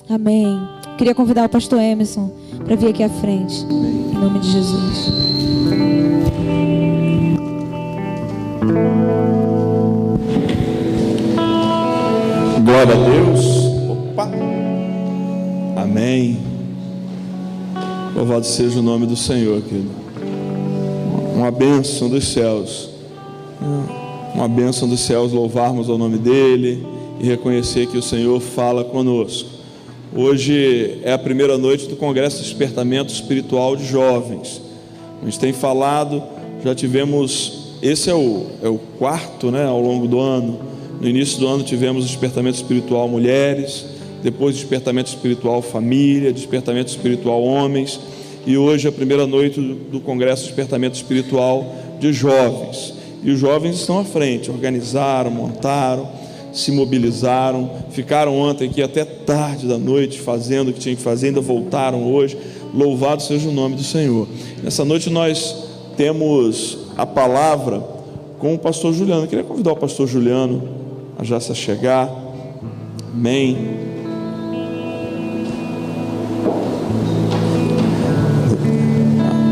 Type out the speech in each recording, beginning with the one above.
Amém. Queria convidar o pastor Emerson para vir aqui à frente. Amém. Em nome de Jesus. Glória a Deus. Opa. Amém. Louvado seja o nome do Senhor, querido. Uma bênção dos céus. Uma bênção dos céus louvarmos o nome dEle e reconhecer que o Senhor fala conosco. Hoje é a primeira noite do Congresso de Despertamento Espiritual de Jovens. A gente tem falado, já tivemos, esse é o quarto, ao longo do ano. No início do ano tivemos o Despertamento Espiritual Mulheres, depois o Despertamento Espiritual Família, Despertamento Espiritual Homens, e hoje é a primeira noite do Congresso de Despertamento Espiritual de Jovens. E os jovens estão à frente, organizaram, montaram, se mobilizaram, ficaram ontem aqui até tarde da noite fazendo o que tinha que fazer, ainda voltaram hoje. Louvado seja o nome do Senhor. Nessa noite nós temos a palavra com o pastor Juliano. Eu queria convidar o pastor Juliano a já se chegar. Amém.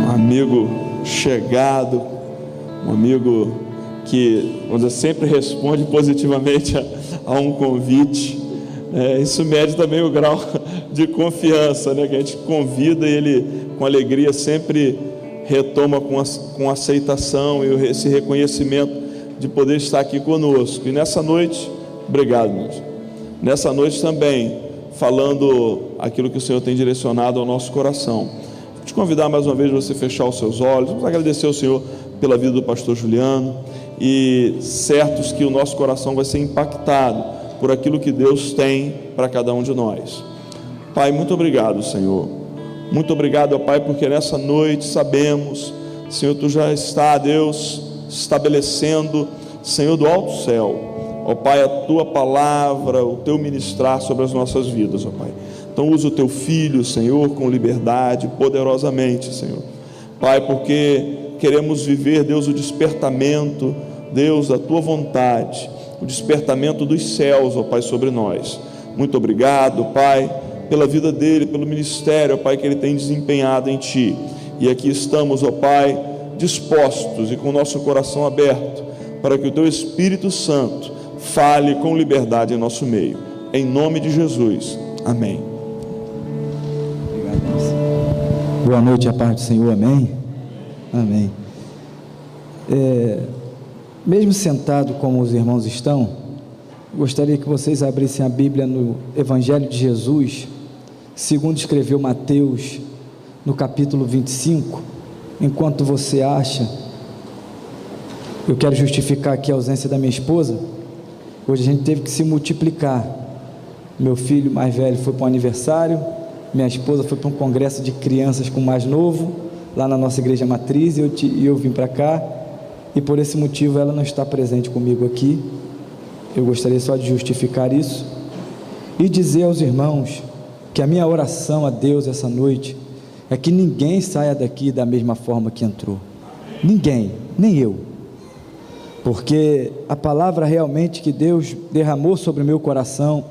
Um amigo chegado, um amigo que, vamos dizer, sempre responde positivamente a um convite. Isso mede também o grau de confiança, que a gente convida e ele, com alegria, sempre retoma com aceitação e esse reconhecimento de poder estar aqui conosco. E nessa noite, obrigado, meus. Nessa noite também, falando aquilo que o Senhor tem direcionado ao nosso coração. Vou te convidar mais uma vez a você fechar os seus olhos. Vamos agradecer ao Senhor pela vida do pastor Juliano, e certos que o nosso coração vai ser impactado por aquilo que Deus tem para cada um de nós. Pai, muito obrigado, Senhor. Muito obrigado, ó Pai, porque nessa noite sabemos, Senhor, Tu já está, Deus, estabelecendo, Senhor, do alto céu, ó Pai, a Tua palavra, o Teu ministrar sobre as nossas vidas, ó Pai. Então usa o Teu Filho, Senhor, com liberdade, poderosamente, Senhor. Pai, porque queremos viver, Deus, o despertamento, Deus, da Tua vontade, o despertamento dos céus, ó Pai, sobre nós. Muito obrigado, Pai, pela vida dele, pelo ministério, ó Pai, que ele tem desempenhado em Ti. E aqui estamos, ó Pai, dispostos e com o nosso coração aberto para que o Teu Espírito Santo fale com liberdade em nosso meio. Em nome de Jesus. Amém. Obrigado, Deus. Boa noite, a paz do Senhor. Amém. Amém. Mesmo sentado como os irmãos estão, gostaria que vocês abrissem a Bíblia no Evangelho de Jesus, segundo escreveu Mateus, no capítulo 25. Enquanto você acha, eu quero justificar aqui a ausência da minha esposa. Hoje a gente teve que se multiplicar. Meu filho mais velho foi para um aniversário, minha esposa foi para um congresso de crianças com o mais novo, lá na nossa igreja matriz, e eu vim para cá, e por esse motivo ela não está presente comigo aqui. Eu gostaria só de justificar isso e dizer aos irmãos que a minha oração a Deus essa noite é que ninguém saia daqui da mesma forma que entrou. Ninguém, nem eu, porque a palavra realmente que Deus derramou sobre o meu coração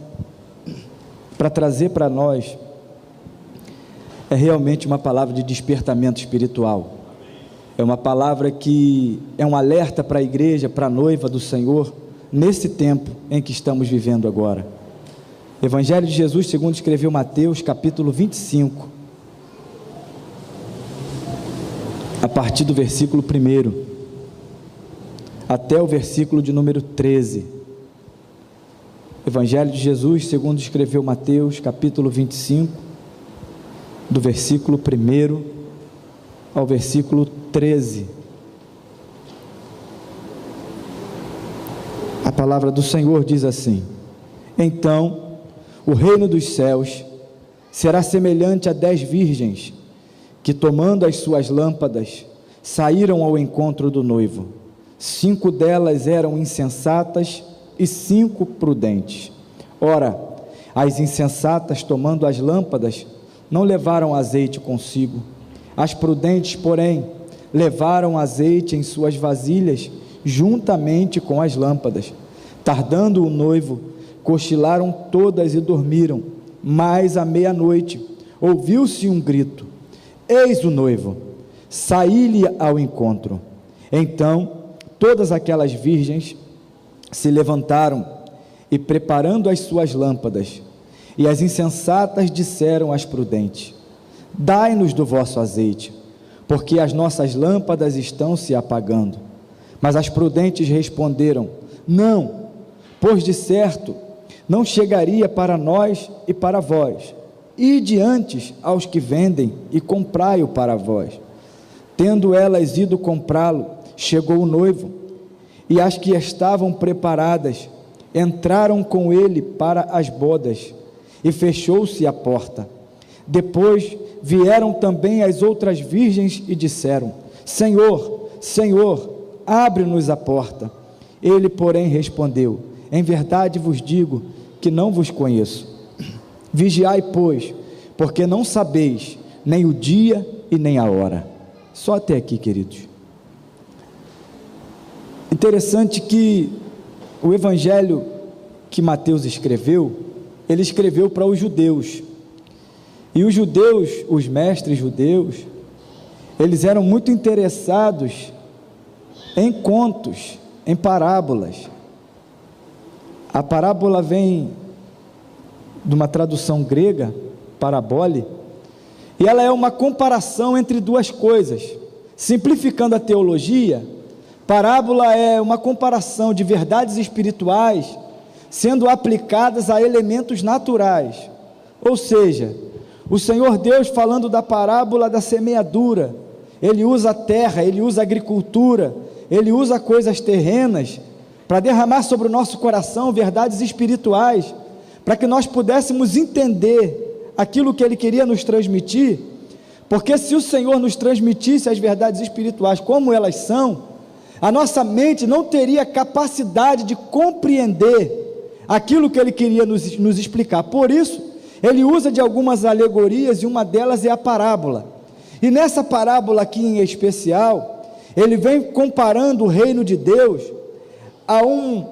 para trazer para nós é realmente uma palavra de despertamento espiritual. É uma palavra que é um alerta para a igreja, para a noiva do Senhor, nesse tempo em que estamos vivendo agora. Evangelho de Jesus, segundo escreveu Mateus, capítulo 25, a partir do versículo 1 até o versículo de número 13. Evangelho de Jesus, segundo escreveu Mateus, capítulo 25, do versículo 1 ao versículo 13. A palavra do Senhor diz assim: Então o reino dos céus será semelhante a 10 virgens que, tomando as suas lâmpadas, saíram ao encontro do noivo. 5 delas eram insensatas e 5 prudentes. Ora, as insensatas, tomando as lâmpadas, não levaram azeite consigo. As prudentes, porém, levaram azeite em suas vasilhas, juntamente com as lâmpadas. Tardando o noivo, cochilaram todas e dormiram. Mas à meia-noite ouviu-se um grito: eis o noivo, saí-lhe ao encontro. Então todas aquelas virgens se levantaram e, preparando as suas lâmpadas, e as insensatas disseram às prudentes: dai-nos do vosso azeite, porque as nossas lâmpadas estão se apagando. Mas as prudentes responderam: não, pois de certo não chegaria para nós e para vós. Ide antes aos que vendem e comprai-o para vós. Tendo elas ido comprá-lo, chegou o noivo, e as que estavam preparadas entraram com ele para as bodas, e fechou-se a porta. Depois vieram também as outras virgens e disseram: Senhor, Senhor, abre-nos a porta. Ele, porém, respondeu: em verdade vos digo que não vos conheço. Vigiai, pois, porque não sabeis nem o dia e nem a hora. Só até aqui, queridos. Interessante que o evangelho que Mateus escreveu, ele escreveu para os judeus. E os judeus, os mestres judeus, eles eram muito interessados em contos, em parábolas. A parábola vem de uma tradução grega, parabole, e ela é uma comparação entre duas coisas. Simplificando a teologia, parábola é uma comparação de verdades espirituais sendo aplicadas a elementos naturais. Ou seja, o Senhor Deus, falando da parábola da semeadura, ele usa a terra, ele usa a agricultura, ele usa coisas terrenas para derramar sobre o nosso coração verdades espirituais, para que nós pudéssemos entender aquilo que ele queria nos transmitir. Porque se o Senhor nos transmitisse as verdades espirituais como elas são, a nossa mente não teria capacidade de compreender aquilo que ele queria nos explicar. Por isso, ele usa de algumas alegorias, e uma delas é a parábola. E nessa parábola aqui em especial, ele vem comparando o reino de Deus a um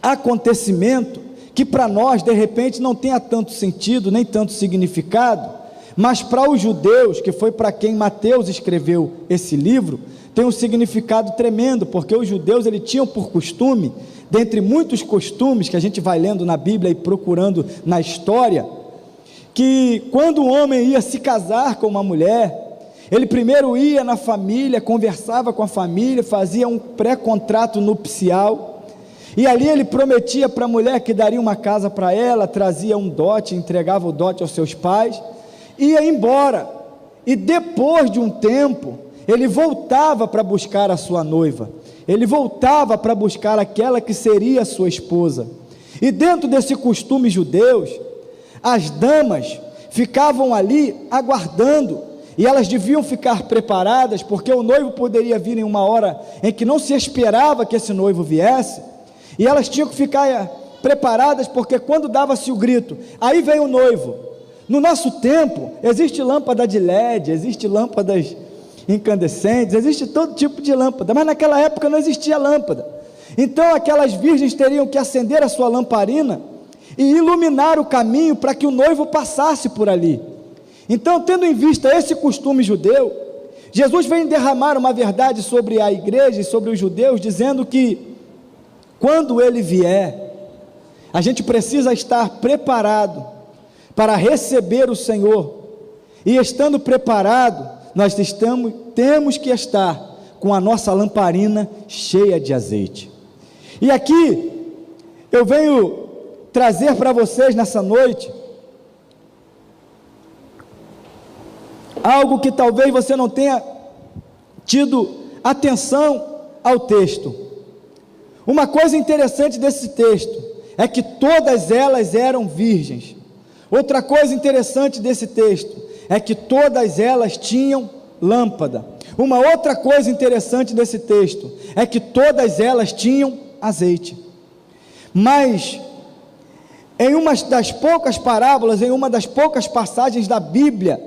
acontecimento que para nós de repente não tenha tanto sentido, nem tanto significado, mas para os judeus, que foi para quem Mateus escreveu esse livro, tem um significado tremendo, porque os judeus eles tinham por costume, dentre muitos costumes que a gente vai lendo na Bíblia e procurando na história, que quando o homem ia se casar com uma mulher, ele primeiro ia na família, conversava com a família, fazia um pré-contrato nupcial, e ali ele prometia para a mulher que daria uma casa para ela, trazia um dote, entregava o dote aos seus pais, ia embora, e depois de um tempo, ele voltava para buscar a sua noiva, ele voltava para buscar aquela que seria a sua esposa. E dentro desse costume judeus, as damas ficavam ali aguardando, e elas deviam ficar preparadas, porque o noivo poderia vir em uma hora em que não se esperava que esse noivo viesse, e elas tinham que ficar preparadas, porque quando dava-se o grito, aí vem o noivo. No nosso tempo, existe lâmpada de LED, existe lâmpadas incandescentes, existe todo tipo de lâmpada, mas naquela época não existia lâmpada. Então aquelas virgens teriam que acender a sua lamparina e iluminar o caminho para que o noivo passasse por ali. Então, tendo em vista esse costume judeu, Jesus vem derramar uma verdade sobre a igreja e sobre os judeus, dizendo que quando ele vier, a gente precisa estar preparado para receber o Senhor, e estando preparado, nós temos que estar com a nossa lamparina cheia de azeite. E aqui eu venho trazer para vocês nessa noite algo que talvez você não tenha tido atenção ao texto. Uma coisa interessante desse texto é que todas elas eram virgens. Outra coisa interessante desse texto é que todas elas tinham lâmpada. Uma outra coisa interessante desse texto é que todas elas tinham azeite. Mas em uma das poucas parábolas, em uma das poucas passagens da Bíblia,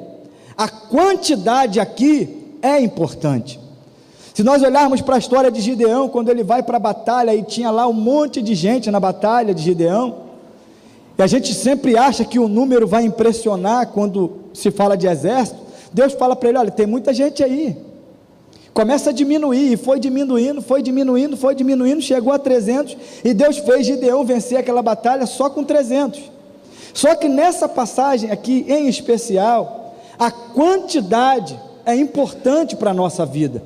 a quantidade aqui é importante. Se nós olharmos para a história de Gideão, quando ele vai para a batalha e tinha lá um monte de gente na batalha de Gideão, E a gente sempre acha que o número vai impressionar quando se fala de exército. Deus fala para ele: olha, tem muita gente aí, começa a diminuir. E foi diminuindo, chegou a 300, e Deus fez Gideão vencer aquela batalha só com 300. Só que nessa passagem aqui em especial, a quantidade é importante para a nossa vida.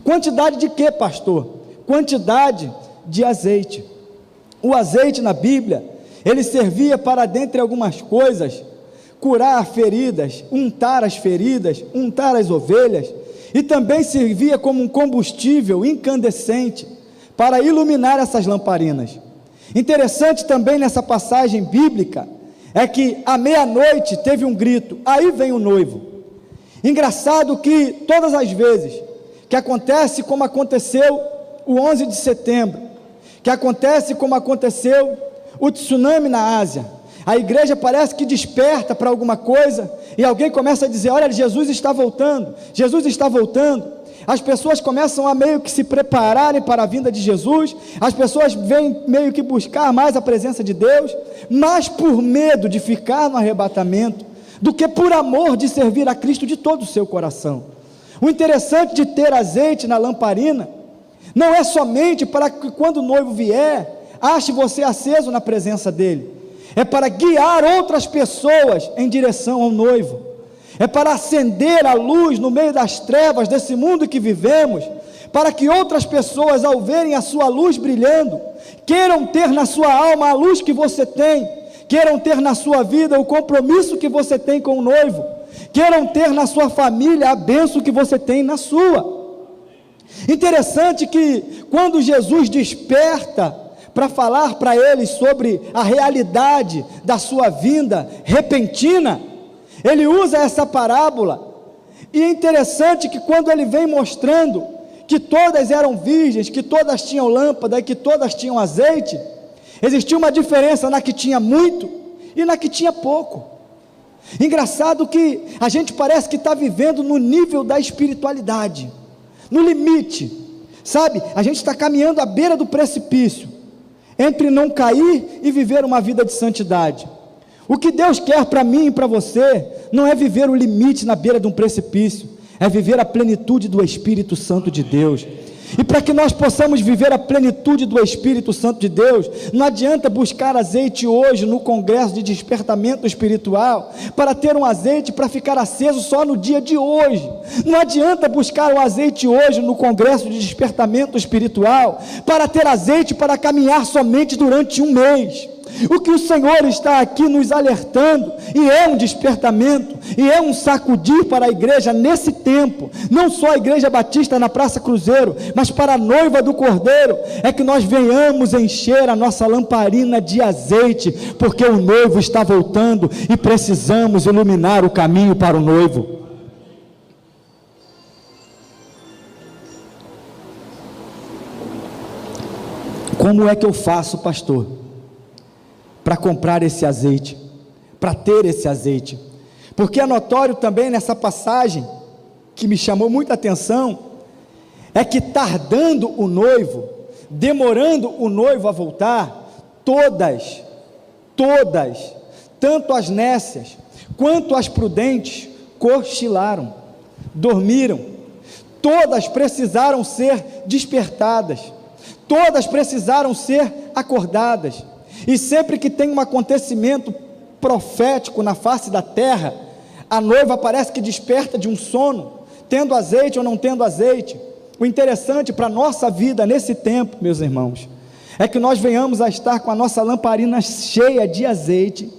Quantidade de quê, pastor? Quantidade de azeite. O azeite na Bíblia, ele servia para, dentre algumas coisas, curar feridas, untar as feridas, untar as ovelhas, e também servia como um combustível incandescente para iluminar essas lamparinas. Interessante também nessa passagem bíblica é que à meia-noite teve um grito: aí vem o noivo. Engraçado que todas as vezes que acontece como aconteceu o 11 de setembro, que acontece como aconteceu o tsunami na Ásia, a igreja parece que desperta para alguma coisa, e alguém começa a dizer: olha, Jesus está voltando, Jesus está voltando. As pessoas começam a meio que se prepararem para a vinda de Jesus, as pessoas vêm meio que buscar mais a presença de Deus, mais por medo de ficar no arrebatamento, do que por amor de servir a Cristo de todo o seu coração. O interessante de ter azeite na lamparina, não é somente para que quando o noivo vier, ache você aceso na presença dele, é para guiar outras pessoas em direção ao noivo, é para acender a luz no meio das trevas desse mundo que vivemos, para que outras pessoas, ao verem a sua luz brilhando, queiram ter na sua alma a luz que você tem, queiram ter na sua vida o compromisso que você tem com o noivo, queiram ter na sua família a bênção que você tem na sua. Interessante que quando Jesus desperta para falar para eles sobre a realidade da sua vinda repentina, ele usa essa parábola, e é interessante que quando ele vem mostrando que todas eram virgens, que todas tinham lâmpada e que todas tinham azeite, existia uma diferença na que tinha muito e na que tinha pouco. Engraçado que a gente parece que está vivendo no nível da espiritualidade, no limite, sabe? A gente está caminhando à beira do precipício, entre não cair e viver uma vida de santidade. O que Deus quer para mim e para você, não é viver o limite na beira de um precipício, é viver a plenitude do Espírito Santo de Deus. E para que nós possamos viver a plenitude do Espírito Santo de Deus, não adianta buscar azeite hoje no congresso de despertamento espiritual, para ter um azeite para ficar aceso só no dia de hoje. Não adianta buscar o azeite hoje no congresso de despertamento espiritual, para ter azeite para caminhar somente durante um mês. O que o Senhor está aqui nos alertando, e é um despertamento, e é um sacudir para a igreja nesse tempo, não só a Igreja Batista na Praça Cruzeiro, mas para a noiva do Cordeiro, é que nós venhamos encher a nossa lamparina de azeite, porque o noivo está voltando, e precisamos iluminar o caminho para o noivo. Como é que eu faço, pastor, para comprar esse azeite, para ter esse azeite? Porque é notório também nessa passagem, que me chamou muita atenção, é que tardando o noivo, demorando o noivo a voltar, todas, tanto as nécias, quanto as prudentes, cochilaram, dormiram, todas precisaram ser despertadas, todas precisaram ser acordadas. E sempre que tem um acontecimento profético na face da terra, a noiva parece que desperta de um sono, tendo azeite ou não tendo azeite. O interessante para a nossa vida nesse tempo, meus irmãos, é que nós venhamos a estar com a nossa lamparina cheia de azeite,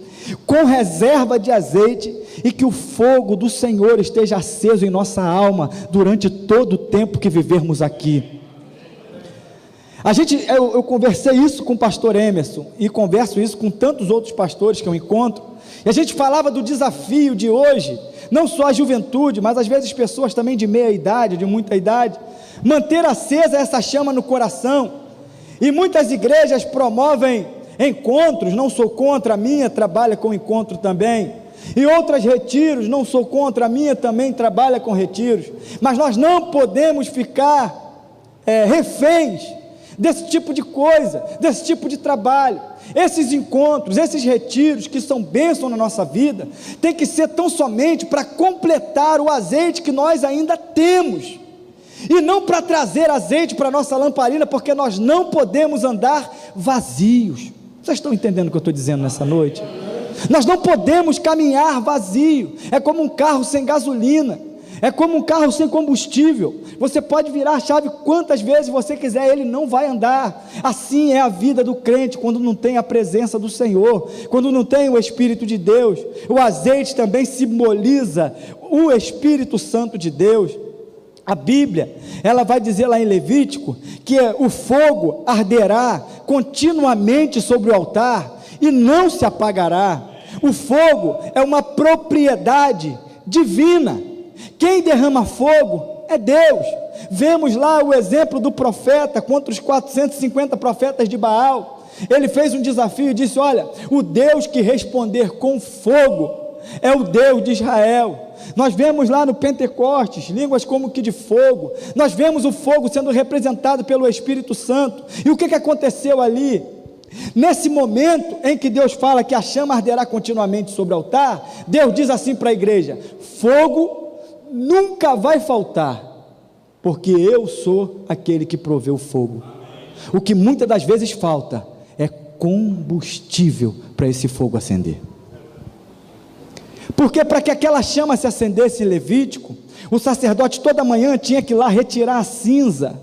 com reserva de azeite, e que o fogo do Senhor esteja aceso em nossa alma durante todo o tempo que vivermos aqui. Eu conversei isso com o pastor Emerson, e converso isso com tantos outros pastores que eu encontro, e a gente falava do desafio de hoje, não só a juventude, mas às vezes pessoas também de meia idade, de muita idade, manter acesa essa chama no coração. E muitas igrejas promovem encontros, não sou contra, a minha trabalha com encontro também, e outras retiros, não sou contra, a minha também trabalha com retiros, mas nós não podemos ficar reféns desse tipo de coisa, desse tipo de trabalho. Esses encontros, esses retiros que são bênção na nossa vida, tem que ser tão somente para completar o azeite que nós ainda temos, e não para trazer azeite para a nossa lamparina, porque nós não podemos andar vazios. Vocês estão entendendo o que eu estou dizendo nessa noite? Nós não podemos caminhar vazio. É como um carro sem gasolina, é como um carro sem combustível. Você pode virar a chave quantas vezes você quiser, ele não vai andar. Assim é a vida do crente quando não tem a presença do Senhor, quando não tem o Espírito de Deus. O azeite também simboliza o Espírito Santo de Deus. A Bíblia, ela vai dizer lá em Levítico, que o fogo arderá continuamente sobre o altar e não se apagará. O fogo é uma propriedade divina. Quem derrama fogo é Deus. Vemos lá o exemplo do profeta contra os 450 profetas de Baal. Ele fez um desafio e disse: olha, o Deus que responder com fogo é o Deus de Israel. Nós vemos lá no Pentecostes, línguas como que de fogo. Nós vemos o fogo sendo representado pelo Espírito Santo. E o que aconteceu ali? Nesse momento em que Deus fala que a chama arderá continuamente sobre o altar, Deus diz assim para a igreja: fogo nunca vai faltar, porque eu sou aquele que provê o fogo. O que muitas das vezes falta é combustível para esse fogo acender. Porque para que aquela chama se acendesse em Levítico, o sacerdote toda manhã tinha que ir lá retirar a cinza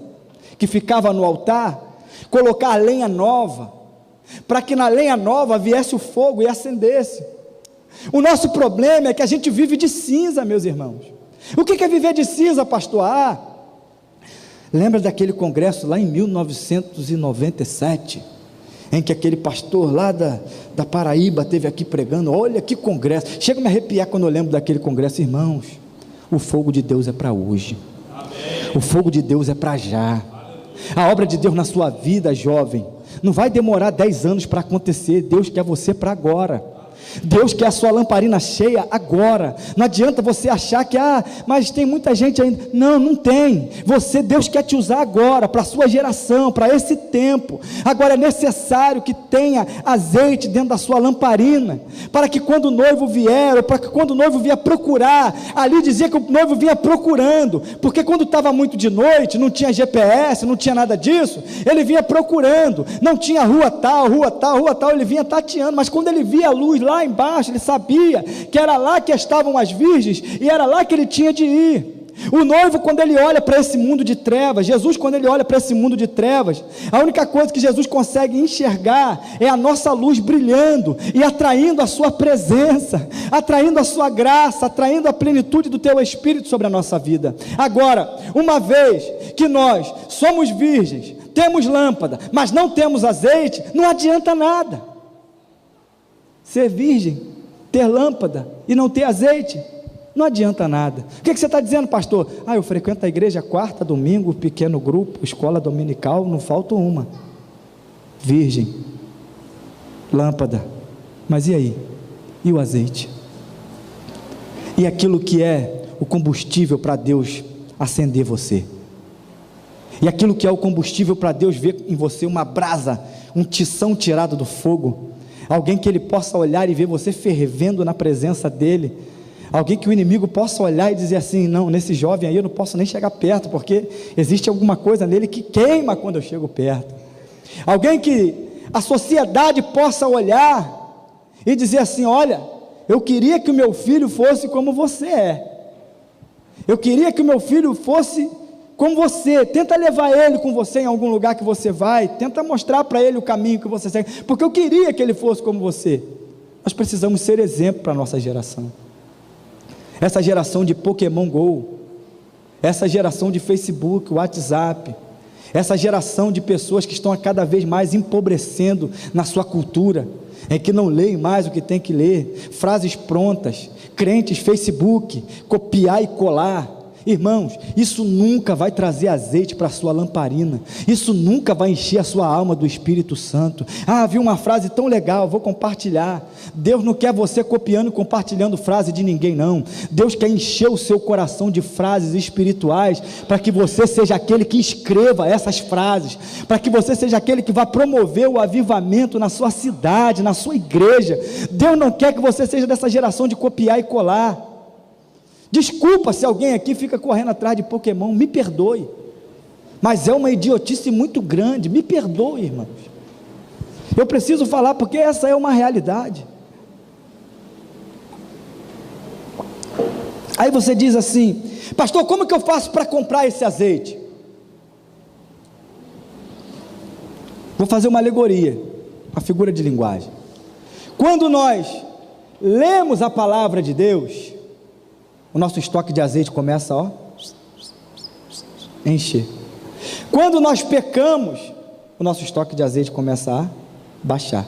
que ficava no altar, colocar a lenha nova, para que na lenha nova viesse o fogo e acendesse. O nosso problema é que a gente vive de cinza, meus irmãos. O que é viver de cinza, pastor? Lembra daquele congresso lá em 1997, em que aquele pastor lá da Paraíba esteve aqui pregando? Olha que congresso, chega a me arrepiar quando eu lembro daquele congresso. Irmãos, o fogo de Deus é para hoje. Amém. O fogo de Deus é para já. A obra de Deus na sua vida, jovem, não vai demorar 10 anos para acontecer. Deus quer você para agora. Deus quer a sua lamparina cheia agora. Não adianta você achar que mas tem muita gente ainda. Não tem. Deus quer te usar agora, para a sua geração, para esse tempo. Agora é necessário que tenha azeite dentro da sua lamparina, para que quando o noivo vier, ou para que quando o noivo vier procurar, ali dizia que o noivo vinha procurando, porque quando estava muito de noite, não tinha GPS, não tinha nada disso, ele vinha procurando, não tinha rua tal, ele vinha tateando, mas quando ele via a luz lá embaixo, ele sabia que era lá que estavam as virgens, e era lá que ele tinha de ir. O noivo, quando ele olha para esse mundo de trevas, Jesus, quando ele olha para esse mundo de trevas, a única coisa que Jesus consegue enxergar é a nossa luz brilhando e atraindo a sua presença, atraindo a sua graça, atraindo a plenitude do teu Espírito sobre a nossa vida. Agora, uma vez que nós somos virgens, temos lâmpada, mas não temos azeite, não adianta nada. Ser virgem, ter lâmpada e não ter azeite, não adianta nada. O que você está dizendo, pastor? Eu frequento a igreja quarta, domingo, pequeno grupo, escola dominical, não falta uma. Virgem, lâmpada, mas e aí? E o azeite? E aquilo que é o combustível para Deus acender você? E aquilo que é o combustível para Deus ver em você uma brasa, um tição tirado do fogo? Alguém que ele possa olhar e ver você fervendo na presença dele, alguém que o inimigo possa olhar e dizer assim: não, nesse jovem aí eu não posso nem chegar perto, porque existe alguma coisa nele que queima quando eu chego perto. Alguém que a sociedade possa olhar e dizer assim: olha, eu queria que o meu filho fosse como você é, eu queria que o meu filho fosse como você. Tenta levar ele com você em algum lugar que você vai, tenta mostrar para ele o caminho que você segue, porque eu queria que ele fosse como você. Nós precisamos ser exemplo para a nossa geração, essa geração de Pokémon Go, essa geração de Facebook, WhatsApp, essa geração de pessoas que estão a cada vez mais empobrecendo na sua cultura, em que não leem mais o que tem que ler, frases prontas, crentes Facebook, copiar e colar, Irmãos, isso nunca vai trazer azeite para a sua lamparina, isso nunca vai encher a sua alma do Espírito Santo. Vi uma frase tão legal, vou compartilhar. Deus não quer você copiando e compartilhando frase de ninguém, não. Deus quer encher o seu coração de frases espirituais, para que você seja aquele que escreva essas frases, para que você seja aquele que vai promover o avivamento na sua cidade, na sua igreja. Deus não quer que você seja dessa geração de copiar e colar. Desculpa se alguém aqui fica correndo atrás de Pokémon, me perdoe, mas é uma idiotice muito grande, me perdoe, irmãos. Eu preciso falar porque essa é uma realidade. Aí você diz assim: pastor, como que eu faço para comprar esse azeite? Vou fazer uma alegoria, uma figura de linguagem. Quando nós lemos a palavra de Deus, o nosso estoque de azeite começa a encher. Quando nós pecamos, o nosso estoque de azeite começa a baixar.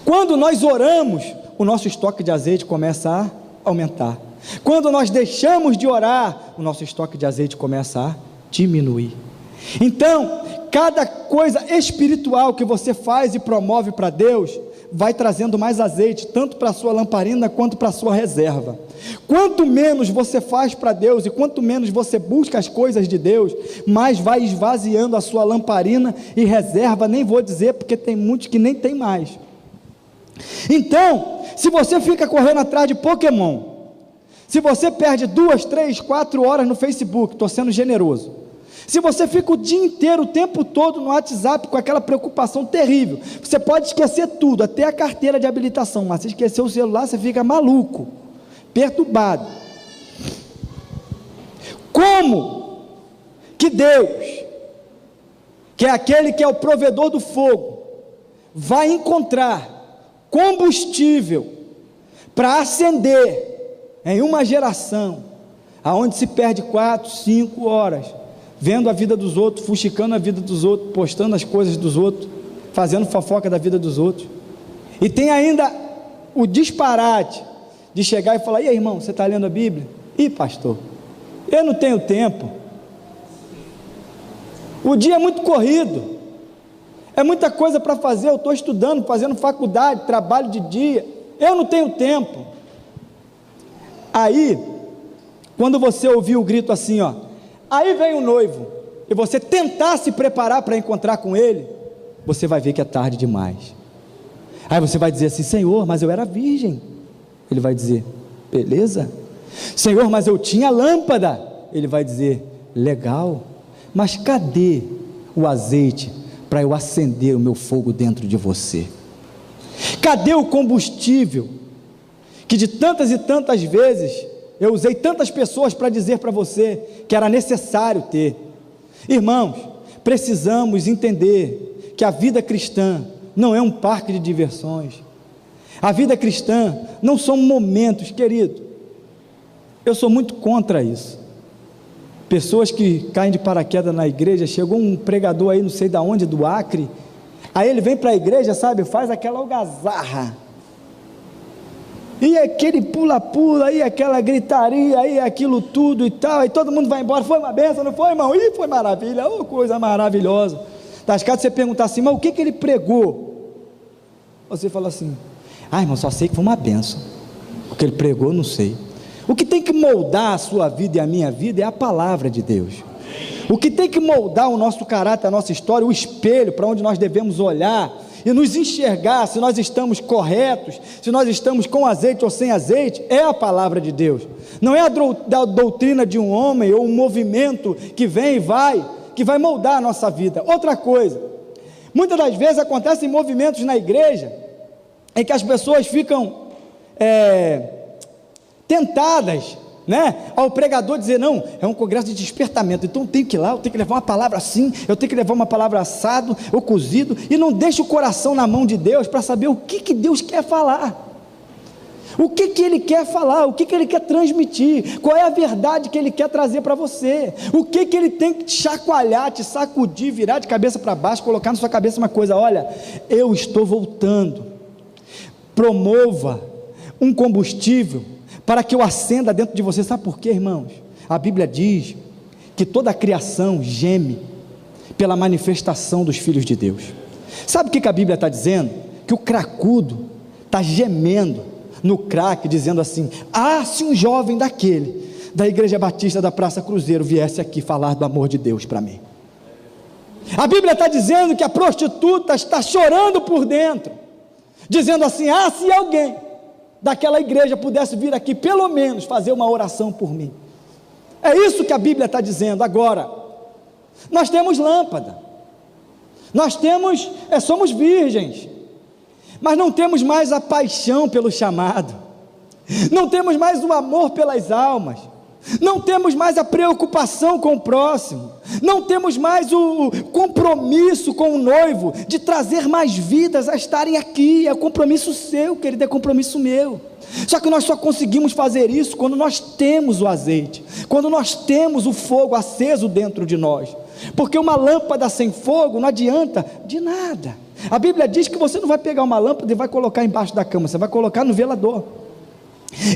Quando nós oramos, o nosso estoque de azeite começa a aumentar. Quando nós deixamos de orar, o nosso estoque de azeite começa a diminuir. Então, cada coisa espiritual que você faz e promove para Deus, vai trazendo mais azeite, tanto para a sua lamparina, quanto para a sua reserva. Quanto menos você faz para Deus, e quanto menos você busca as coisas de Deus, mais vai esvaziando a sua lamparina e reserva, nem vou dizer, porque tem muitos que nem tem mais. Então, se você fica correndo atrás de Pokémon, se você perde 2, 3, 4 horas no Facebook, estou sendo generoso, se você fica o dia inteiro, o tempo todo no WhatsApp, com aquela preocupação terrível, você pode esquecer tudo, até a carteira de habilitação, mas se esquecer o celular, você fica maluco, perturbado. Como que Deus, que é aquele que é o provedor do fogo, vai encontrar combustível para acender em uma geração, aonde se perde 4, 5 horas, vendo a vida dos outros, fuxicando a vida dos outros, postando as coisas dos outros, fazendo fofoca da vida dos outros, e tem ainda o disparate de chegar e falar: e aí, irmão, você está lendo a Bíblia? Ih, pastor, eu não tenho tempo, o dia é muito corrido, é muita coisa para fazer, eu estou estudando, fazendo faculdade, trabalho de dia, eu não tenho tempo. Aí, quando você ouvir o grito assim, aí vem o noivo, e você tentar se preparar para encontrar com ele, você vai ver que é tarde demais. Aí você vai dizer assim: Senhor, mas eu era virgem. Ele vai dizer: beleza. Senhor, mas eu tinha lâmpada. Ele vai dizer: legal, mas cadê o azeite para eu acender o meu fogo dentro de você? Cadê o combustível que de tantas e tantas vezes eu usei tantas pessoas para dizer para você que era necessário ter? Irmãos, precisamos entender que a vida cristã não é um parque de diversões. A vida cristã não são momentos, querido. Eu sou muito contra isso. Pessoas que caem de paraquedas na igreja, chegou um pregador aí, não sei de onde, do Acre, aí ele vem para a igreja, sabe, faz aquela algazarra, e aquele pula-pula, aí aquela gritaria, aí aquilo tudo e tal, aí todo mundo vai embora. Foi uma benção, não foi, irmão? Ih, foi maravilha, coisa maravilhosa. Das casas você perguntar assim: mas o que ele pregou? Você fala assim: irmão, só sei que foi uma benção. O que ele pregou, não sei. O que tem que moldar a sua vida e a minha vida é a palavra de Deus. O que tem que moldar o nosso caráter, a nossa história, o espelho para onde nós devemos olhar e nos enxergar se nós estamos corretos, se nós estamos com azeite ou sem azeite, é a palavra de Deus. Não é a doutrina de um homem ou um movimento que vem e vai, que vai moldar a nossa vida. Outra coisa, muitas das vezes acontecem movimentos na igreja em que as pessoas ficam tentadas, ao pregador dizer: não, é um congresso de despertamento, então eu tenho que ir lá, eu tenho que levar uma palavra assim, eu tenho que levar uma palavra assado ou cozido, e não deixa o coração na mão de Deus para saber o que Deus quer falar, o que Ele quer falar, o que Ele quer transmitir, qual é a verdade que Ele quer trazer para você, o que Ele tem que te chacoalhar, te sacudir, virar de cabeça para baixo, colocar na sua cabeça uma coisa: olha, eu estou voltando. Promova um combustível para que eu acenda dentro de você. Sabe por quê, irmãos? a Bíblia diz que toda a criação geme pela manifestação dos filhos de Deus. Sabe o que a Bíblia está dizendo? Que o cracudo está gemendo no crack, dizendo assim: se um jovem da Igreja Batista da Praça Cruzeiro viesse aqui falar do amor de Deus para mim. A Bíblia está dizendo que a prostituta está chorando por dentro, dizendo assim: se alguém daquela igreja pudesse vir aqui pelo menos fazer uma oração por mim. É isso que a Bíblia está dizendo. Agora, nós temos lâmpada, nós somos virgens, mas não temos mais a paixão pelo chamado, não temos mais o amor pelas almas, não temos mais a preocupação com o próximo, não temos mais o compromisso com o noivo, de trazer mais vidas a estarem aqui. É compromisso seu, querido, é compromisso meu. Só que nós só conseguimos fazer isso quando nós temos o azeite, quando nós temos o fogo aceso dentro de nós, porque uma lâmpada sem fogo não adianta de nada. A Bíblia diz que você não vai pegar uma lâmpada e vai colocar embaixo da cama, você vai colocar no velador.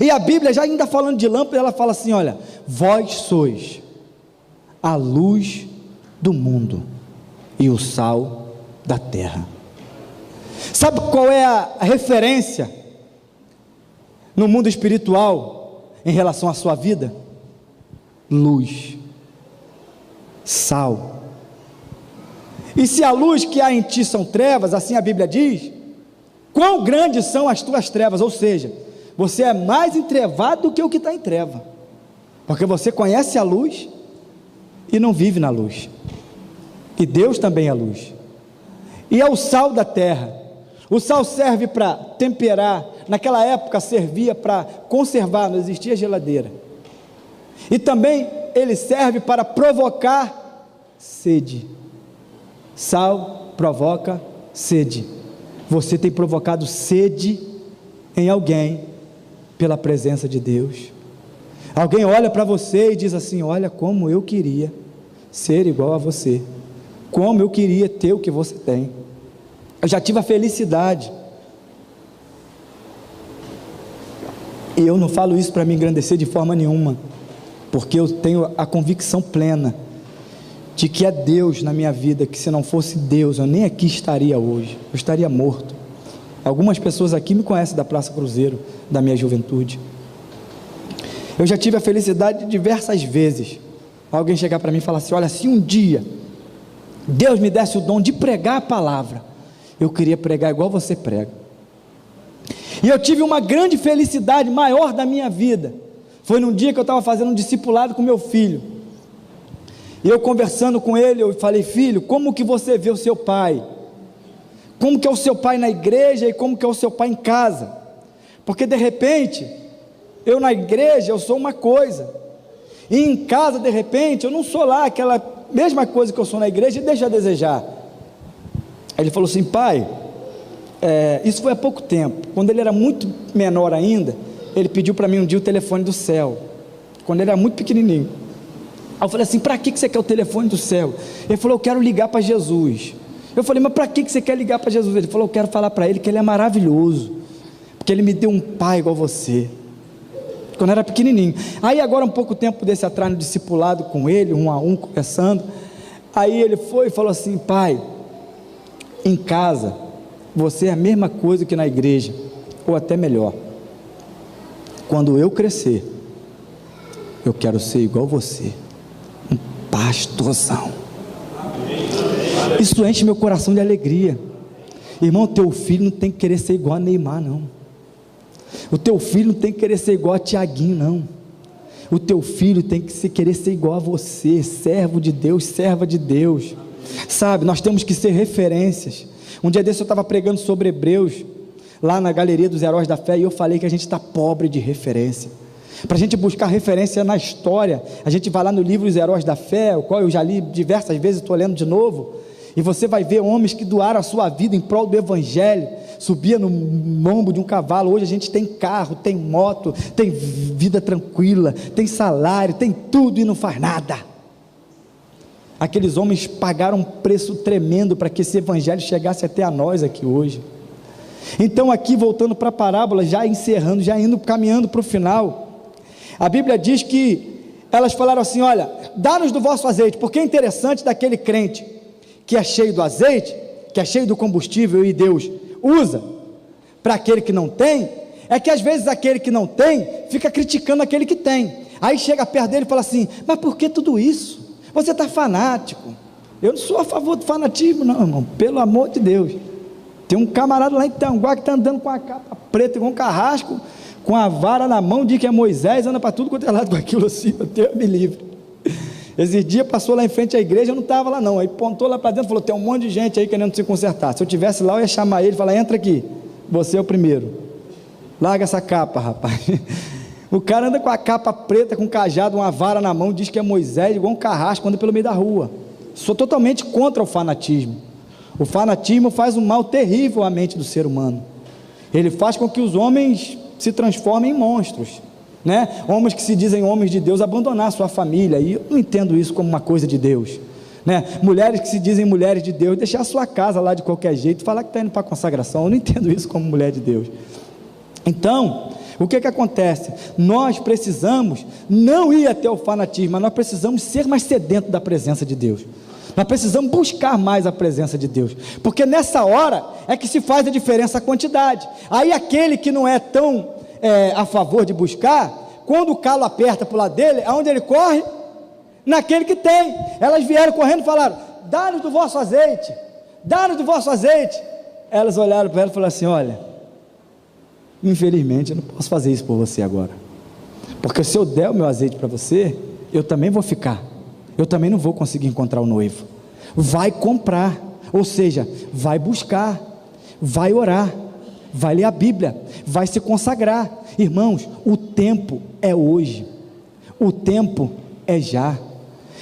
E a Bíblia, já ainda falando de lâmpada, ela fala assim: olha, vós sois a luz do mundo e o sal da terra. Sabe qual é a referência no mundo espiritual em relação à sua vida? Luz, sal. E se a luz que há em ti são trevas, assim a Bíblia diz, quão grandes são as tuas trevas? Ou seja, você é mais entrevado do que o que está em treva, porque você conhece a luz e não vive na luz, e Deus também é luz, e é o sal da terra. O sal serve para temperar, naquela época servia para conservar, não existia geladeira, e também ele serve para provocar sede. Sal provoca sede. Você tem provocado sede em alguém pela presença de Deus? Alguém olha para você e diz assim: olha, como eu queria ser igual a você, como eu queria ter o que você tem. Eu já tive a felicidade, e eu não falo isso para me engrandecer de forma nenhuma, porque eu tenho a convicção plena de que é Deus na minha vida, que se não fosse Deus, eu nem aqui estaria hoje, eu estaria morto. Algumas pessoas aqui me conhecem da Praça Cruzeiro, da minha juventude. Eu já tive a felicidade de diversas vezes alguém chegar para mim e falar assim: olha, se um dia Deus me desse o dom de pregar a palavra, eu queria pregar igual você prega. E eu tive uma grande felicidade, maior da minha vida, foi num dia que eu estava fazendo um discipulado com meu filho, e eu conversando com ele, eu falei: filho, como que você vê o seu pai? Como que é o seu pai na igreja e como que é o seu pai em casa? Porque de repente, eu na igreja eu sou uma coisa, e em casa de repente eu não sou lá aquela mesma coisa que eu sou na igreja, e deixa a desejar. Aí ele falou assim: pai, isso foi há pouco tempo, quando ele era muito menor ainda, ele pediu para mim um dia o telefone do céu, quando ele era muito pequenininho. Aí eu falei assim: para que você quer o telefone do céu? Ele falou: eu quero ligar para Jesus. Eu falei: mas para que você quer ligar para Jesus? Ele falou: eu quero falar para ele que ele é maravilhoso, porque ele me deu um pai igual você, quando eu era pequenininho. Aí agora um pouco tempo desse atrás no discipulado com ele, um a um, conversando, aí ele foi e falou assim: pai, em casa você é a mesma coisa que na igreja, ou até melhor. Quando eu crescer, eu quero ser igual você, um pastorzão. Isso enche meu coração de alegria. Irmão, teu filho não tem que querer ser igual a Neymar, não. O teu filho não tem que querer ser igual a Tiaguinho, não. O teu filho tem que querer ser igual a você, servo de Deus, serva de Deus. Sabe, nós temos que ser referências. Um dia desse eu estava pregando sobre Hebreus, lá na Galeria dos Heróis da Fé, e eu falei que a gente está pobre de referência. Para a gente buscar referência na história, a gente vai lá no livro Os Heróis da Fé, o qual eu já li diversas vezes, estou lendo de novo, e você vai ver homens que doaram a sua vida em prol do Evangelho, subia no lombo de um cavalo. Hoje a gente tem carro, tem moto, tem vida tranquila, tem salário, tem tudo e não faz nada. Aqueles homens pagaram um preço tremendo para que esse Evangelho chegasse até a nós aqui hoje. Então aqui voltando para a parábola, já encerrando, já indo, caminhando para o final, a Bíblia diz que elas falaram assim: olha, dá-nos do vosso azeite, porque é interessante daquele crente que é cheio do azeite, que é cheio do combustível e Deus usa para aquele que não tem, é que às vezes aquele que não tem fica criticando aquele que tem. Aí chega perto dele e fala assim: mas por que tudo isso? Você está fanático. Eu não sou a favor do fanatismo não, irmão, pelo amor de Deus. Tem um camarada lá em Tanguá que está andando com a capa preta, com um carrasco, com a vara na mão, diz que é Moisés, anda para tudo quanto é lado com aquilo assim, Deus me livre. Esse dia passou lá em frente à igreja, eu não estava lá não, aí pontou lá para dentro e falou: tem um monte de gente aí querendo se consertar. Se eu tivesse lá, eu ia chamar ele e falar: entra aqui, você é o primeiro, larga essa capa, rapaz. O cara anda com a capa preta, com um cajado, uma vara na mão, diz que é Moisés, igual um carrasco, anda pelo meio da rua. Sou totalmente contra o fanatismo. O fanatismo faz um mal terrível à mente do ser humano. Ele faz com que os homens se transformem em monstros, né? Homens que se dizem homens de Deus abandonar sua família, e eu não entendo isso como uma coisa de Deus, né? Mulheres que se dizem mulheres de Deus, deixar a sua casa lá de qualquer jeito, falar que está indo para a consagração, eu não entendo isso como mulher de Deus. Então, o que acontece? Nós precisamos não ir até o fanatismo, mas nós precisamos ser mais sedentos da presença de Deus. Nós precisamos buscar mais a presença de Deus, porque nessa hora é que se faz a diferença a quantidade. Aí aquele que não é tão a favor de buscar, quando o calo aperta para o lado dele, aonde ele corre? Naquele que tem. Elas vieram correndo e falaram: dá-nos do vosso azeite, dá-nos do vosso azeite. Elas olharam para ela e falaram assim: olha, infelizmente eu não posso fazer isso por você agora, porque se eu der o meu azeite para você, eu também vou ficar, eu também não vou conseguir encontrar o noivo. Vai comprar, ou seja, vai buscar, vai orar, vai ler a Bíblia, vai se consagrar. Irmãos, o tempo é hoje, o tempo é já.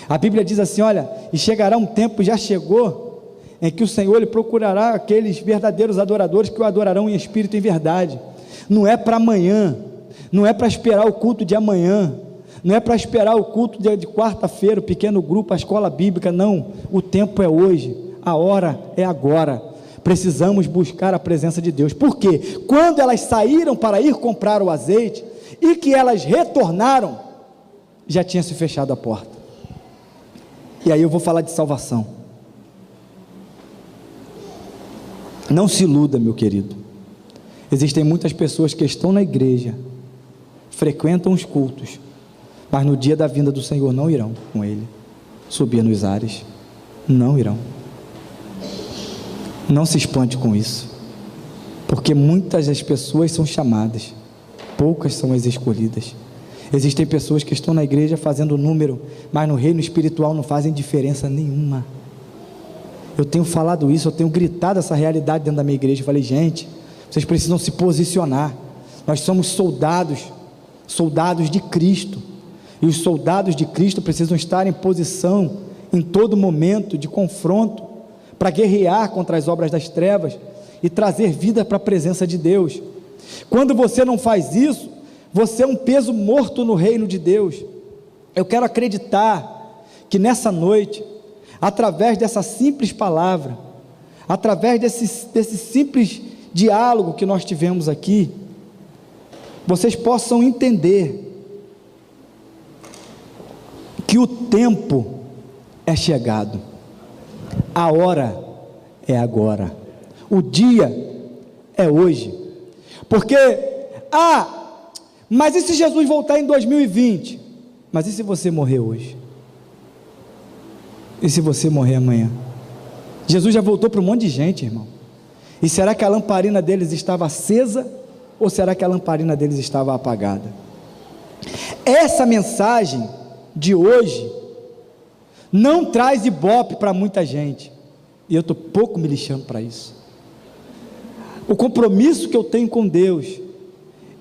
A Bíblia diz assim: olha, e chegará um tempo, já chegou, em que o Senhor ele procurará aqueles verdadeiros adoradores que o adorarão em espírito e em verdade. Não é para amanhã, não é para esperar o culto de amanhã, não é para esperar o culto de quarta-feira, o pequeno grupo, a escola bíblica, não. O tempo é hoje, a hora é agora. Precisamos buscar a presença de Deus. Por quê? Quando elas saíram para ir comprar o azeite e que elas retornaram, já tinha se fechado a porta. E aí eu vou falar de salvação. Não se iluda, meu querido. Existem muitas pessoas que estão na igreja, frequentam os cultos, mas no dia da vinda do Senhor não irão com Ele subir nos ares, não irão. Não se espante com isso, porque muitas das pessoas são chamadas, poucas são as escolhidas. Existem pessoas que estão na igreja fazendo número, mas no reino espiritual não fazem diferença nenhuma. Eu tenho falado isso, eu tenho gritado essa realidade dentro da minha igreja. Eu falei: gente, vocês precisam se posicionar. Nós somos soldados de Cristo, e os soldados de Cristo precisam estar em posição em todo momento de confronto, para guerrear contra as obras das trevas e trazer vida para a presença de Deus. Quando você não faz isso, você é um peso morto no reino de Deus. Eu quero acreditar que nessa noite, através dessa simples palavra, através desse simples diálogo que nós tivemos aqui, vocês possam entender que o tempo é chegado, a hora é agora, o dia é hoje. Porque, mas e se Jesus voltar em 2020? Mas e se você morrer hoje? E se você morrer amanhã? Jesus já voltou para um monte de gente, irmão. E será que a lamparina deles estava acesa, ou será que a lamparina deles estava apagada? Essa mensagem de hoje não traz ibope para muita gente, e eu estou pouco me lixando para isso. O compromisso que eu tenho com Deus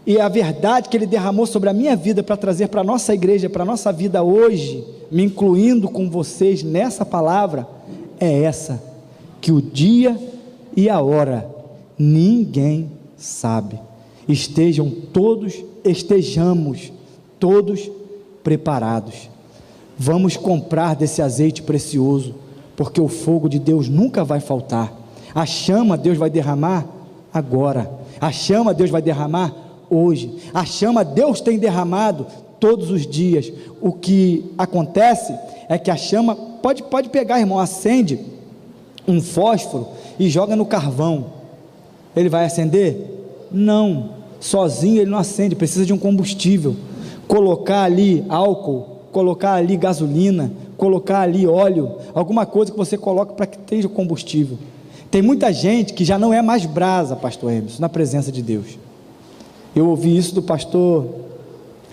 e a verdade que Ele derramou sobre a minha vida para trazer para a nossa igreja, para a nossa vida hoje, me incluindo com vocês nessa palavra, é essa: que o dia e a hora ninguém sabe. Estejamos todos preparados. Vamos comprar desse azeite precioso, porque o fogo de Deus nunca vai faltar. A chama Deus vai derramar agora, a chama Deus vai derramar hoje, a chama Deus tem derramado todos os dias. O que acontece é que a chama, pode pegar, irmão, acende um fósforo e joga no carvão, ele vai acender? Não, sozinho ele não acende, precisa de um combustível, colocar ali álcool, colocar ali gasolina, colocar ali óleo, alguma coisa que você coloca para que tenha combustível. Tem muita gente que já não é mais brasa, pastor Emerson, na presença de Deus. Eu ouvi isso do pastor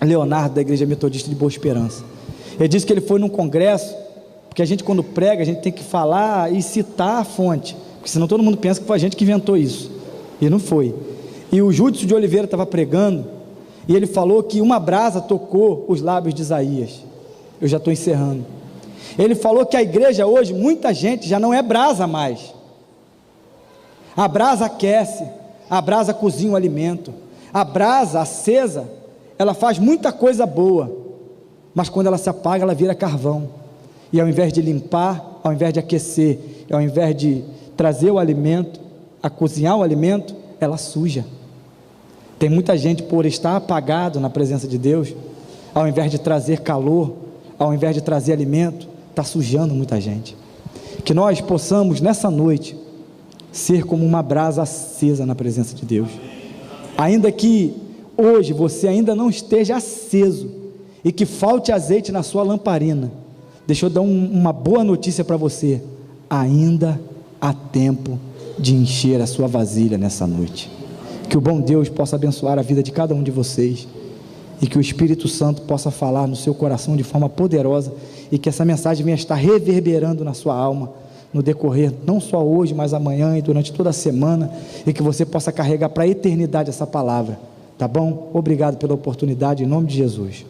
Leonardo, da Igreja Metodista de Boa Esperança. Ele disse que ele foi num congresso, porque a gente quando prega, a gente tem que falar e citar a fonte, porque senão todo mundo pensa que foi a gente que inventou isso, e não foi. E o Júdice de Oliveira estava pregando, e ele falou que uma brasa tocou os lábios de Isaías. Eu já estou encerrando. Ele falou que a igreja hoje, muita gente já não é brasa mais. A brasa aquece, a brasa cozinha o alimento, a brasa acesa, ela faz muita coisa boa, mas quando ela se apaga, ela vira carvão, e ao invés de limpar, ao invés de aquecer, ao invés de trazer o alimento, a cozinhar o alimento, ela suja. Tem muita gente, por estar apagado na presença de Deus, ao invés de trazer calor, ao invés de trazer alimento, está sujando muita gente. Que nós possamos nessa noite ser como uma brasa acesa na presença de Deus, ainda que hoje você ainda não esteja aceso e que falte azeite na sua lamparina, deixa eu dar uma boa notícia para você: ainda há tempo de encher a sua vasilha nessa noite. Que o bom Deus possa abençoar a vida de cada um de vocês, e que o Espírito Santo possa falar no seu coração de forma poderosa, e que essa mensagem venha estar reverberando na sua alma, no decorrer, não só hoje, mas amanhã e durante toda a semana, e que você possa carregar para a eternidade essa palavra, tá bom? Obrigado pela oportunidade, em nome de Jesus.